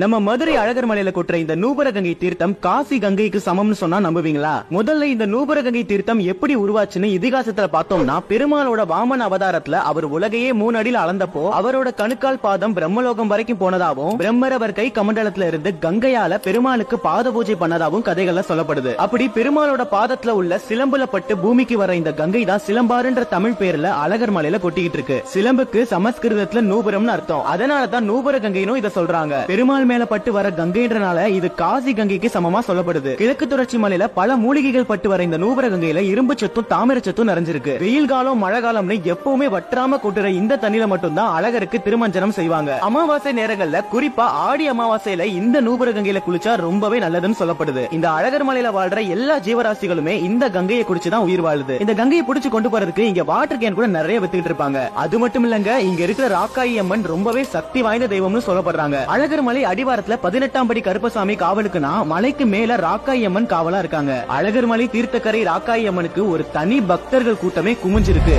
நம்ம மதுரை அழகர் மலையில கொட்டுற இந்த நூபுர கங்கை தீர்த்தம் காசி கங்கைக்கு சமம்னு சொன்னா நம்புவீங்களா? முதல்ல இந்த நூபுர கங்கை தீர்த்தம் எப்படி உருவாச்சுன்னு இதிகாசத்துல பார்த்தோம்னா, பெருமாளோட வாமன அவதாரத்துல அவர் உலகையே 3 அடியில் அளந்தப்போ அவரோட கணுக்கால் பாதம் பிரம்மலோகம் வரைக்கும் போனதாவும், பிரம்மர் அவர் கை கமண்டலத்துல இருந்து கங்கையால பெருமாளுக்கு பாத பூஜை பண்ணதாவும் கதைகள்ல சொல்லப்படுது. அப்படி பெருமாளோட பாதத்துல உள்ள சிலம்புல பட்டு பூமிக்கு வர இந்த கங்கை தான் சிலம்பாறுன்ற தமிழ் பேர்ல அழகர் மலையில கொட்டிக்கிட்டு இருக்கு. சிலம்புக்கு சமஸ்கிருதத்துல நூபுரம்னு அர்த்தம். அதனாலதான் நூபுர கங்கைன்னு இதை சொல்றாங்க. பெருமாள் மேல பட்டு வர கங்கைன்றனால இது காசி கங்கைக்கு சமமா சொல்லப்படுது. கிழக்கு தொடர்ச்சி மலையில பல மூலிகைகள் பட்டு வர இந்த நூபுர கங்கையில இரும்பு சத்தும் தாமிர சத்தும் நிறைஞ்சிருக்கு. வெயில் காலம் மழை காலம்னு எப்பவுமே வற்றாம கொட்டுற இந்த தண்ணியில மட்டும்தான் அழகருக்கு திருமஞ்சனம் செய்வாங்க. அமாவாசை நேரங்கள்ல, குறிப்பா ஆடி அமாவாசையில இந்த நூபுர கங்கையில குளிச்சா ரொம்பவே நல்லதுன்னு சொல்லப்படுது. இந்த அழகர் மலையில வாழ்ற எல்லா ஜீவராசிகளுமே இந்த கங்கையை குடிச்சுதான் உயிர் வாழுது. இந்த கங்கையை பிடிச்சு கொண்டு போறதுக்கு இங்க வாட்டர் கேன் கூட நிறைய வித்துக்கிட்டு இருப்பாங்க. அது மட்டும் இல்லங்க, இங்க இருக்கிற ராக்காயி அம்மன் ரொம்பவே சக்தி வாய்ந்த தெய்வம்னு சொல்லப்படுறாங்க. அழகர் மலை அடிவாரத்துல 18ஆம் படி கருப்பசாமி காவலுக்குனா மலைக்கு மேல ராக்காயி அம்மன் காவலா இருக்காங்க. அழகர் மலை தீர்த்தக்கரை ராக்காயி அம்மனுக்கு ஒரு தனி பக்தர்கள் கூட்டமே குமிஞ்சிருக்கு.